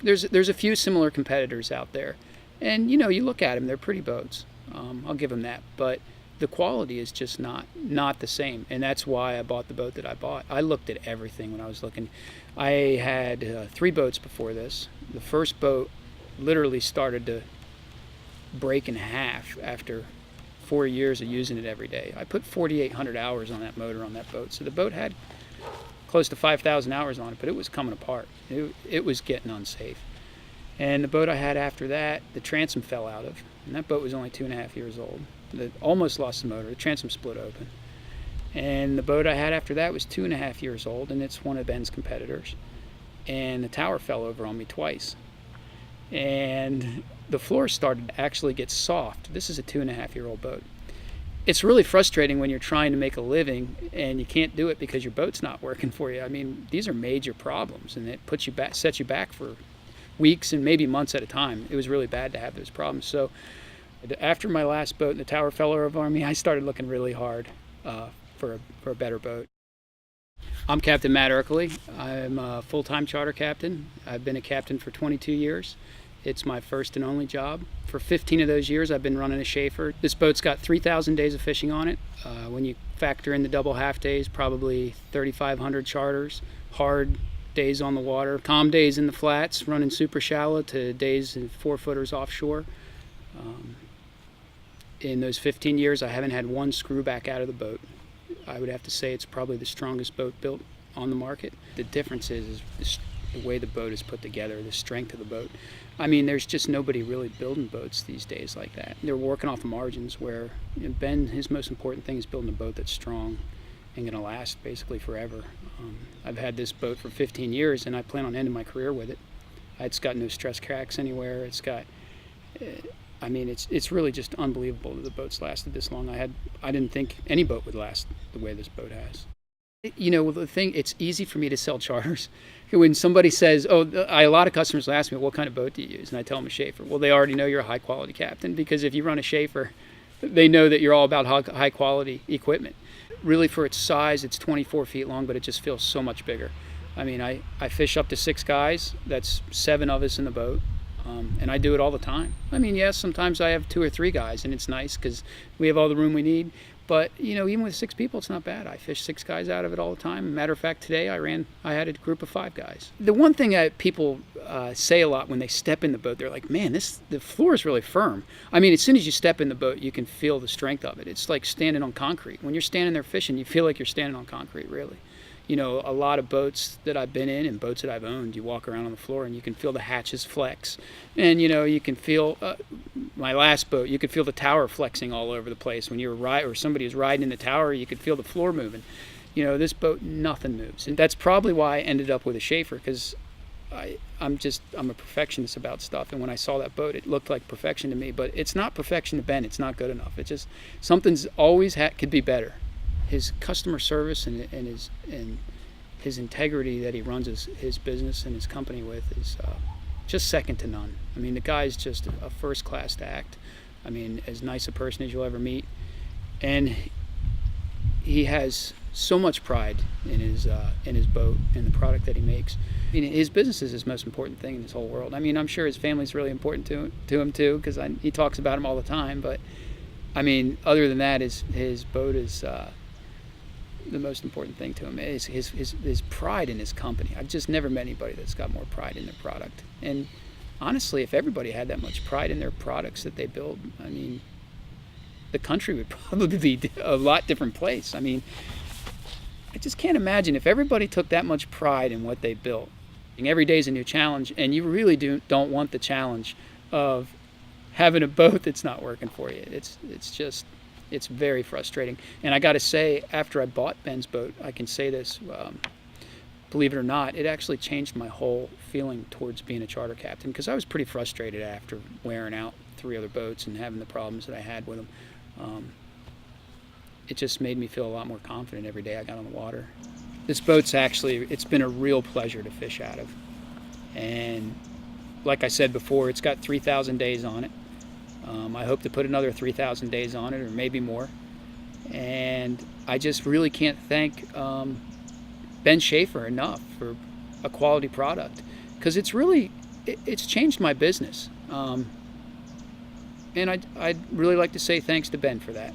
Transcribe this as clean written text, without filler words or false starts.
There's a few similar competitors out there, and you know, you look at them, they're pretty boats. I'll give them that, but the quality is just not the same, and that's why I bought the boat that I bought. I looked at everything when I was looking. I had 3 boats before this. The first boat literally started to break in half after 4 years of using it every day. I put 4,800 hours on that motor on that boat, so the boat had close to 5,000 hours on it, but it was coming apart. It was getting unsafe. And the boat I had after that, the transom fell out of, and that boat was only 2.5 years old. It almost lost the motor. The transom split open. And the boat I had after that was 2.5 years old, and it's one of Ben's competitors. And the tower fell over on me twice. And the floor started to actually get soft. This is a 2.5-year-old boat. It's really frustrating when you're trying to make a living and you can't do it because your boat's not working for you. I mean, these are major problems, and it puts you back, sets you back for weeks and maybe months at a time. It was really bad to have those problems. So after my last boat and the tower fell over on me, I started looking really hard for a better boat. I'm Captain Matt Ercoli. I'm a full-time charter captain. I've been a captain for 22 years. It's my first and only job. For 15 of those years, I've been running a Sheaffer. This boat's got 3,000 days of fishing on it. When you factor in the double half days, probably 3,500 charters, hard days on the water, calm days in the flats, running super shallow, to days in 4-footers offshore. In those 15 years, I haven't had one screw back out of the boat. I would have to say it's probably the strongest boat built on the market. The difference is the way the boat is put together, the strength of the boat. I mean, there's just nobody really building boats these days like that. They're working off the margins, where Ben, his most important thing is building a boat that's strong and going to last basically forever. I've had this boat for 15 years, and I plan on ending my career with it. It's got no stress cracks anywhere. It's got, I mean, it's really just unbelievable that the boat's lasted this long. I didn't think any boat would last the way this boat has. You know, the thing, it's easy for me to sell charters. When somebody says, a lot of customers will ask me, what kind of boat do you use? And I tell them a Sheaffer. Well, they already know you're a high quality captain, because if you run a Sheaffer, they know that you're all about high quality equipment. Really, for its size, it's 24 feet long, but it just feels so much bigger. I mean, I fish up to 6 guys. That's 7 of us in the boat. And I do it all the time. I mean, yes, sometimes I have 2 or 3 guys, and it's nice because we have all the room we need. But, you know, even with 6 people, it's not bad. I fish 6 guys out of it all the time. Matter of fact, today I had a group of 5 guys. The one thing that people say a lot when they step in the boat, they're like, man, the floor is really firm. I mean, as soon as you step in the boat, you can feel the strength of it. It's like standing on concrete. When you're standing there fishing, you feel like you're standing on concrete, really. You know, a lot of boats that I've been in and boats that I've owned, you walk around on the floor and you can feel the hatches flex. And, you know, you can feel, my last boat, you could feel the tower flexing all over the place. When you were or somebody was riding in the tower, you could feel the floor moving. You know, this boat, nothing moves. And that's probably why I ended up with a Sheaffer, because I'm a perfectionist about stuff. And when I saw that boat, it looked like perfection to me. But it's not perfection to Ben. It's not good enough. It's just, something's always could be better. His customer service and his integrity that he runs his business and his company with is just second to none. I mean, the guy's just a first-class act. I mean, as nice a person as you'll ever meet. And he has so much pride in his boat and the product that he makes. I mean, his business is his most important thing in this whole world. I mean, I'm sure his family's really important to him too, because he talks about him all the time. But I mean, other than that, his boat is the most important thing to him. Is his pride in his company. I've just never met anybody that's got more pride in their product. And honestly, if everybody had that much pride in their products that they build, I mean, the country would probably be a lot different place. I mean, I just can't imagine if everybody took that much pride in what they built. And every day is a new challenge, and you really don't want the challenge of having a boat that's not working for you. It's very frustrating. And I got to say, after I bought Ben's boat, I can say this, believe it or not, it actually changed my whole feeling towards being a charter captain, because I was pretty frustrated after wearing out 3 other boats and having the problems that I had with them. It just made me feel a lot more confident every day I got on the water. This boat's it's been a real pleasure to fish out of. And like I said before, it's got 3,000 days on it. I hope to put another 3,000 days on it, or maybe more. And I just really can't thank Ben Sheaffer enough for a quality product, because it's really it's changed my business. And I'd really like to say thanks to Ben for that.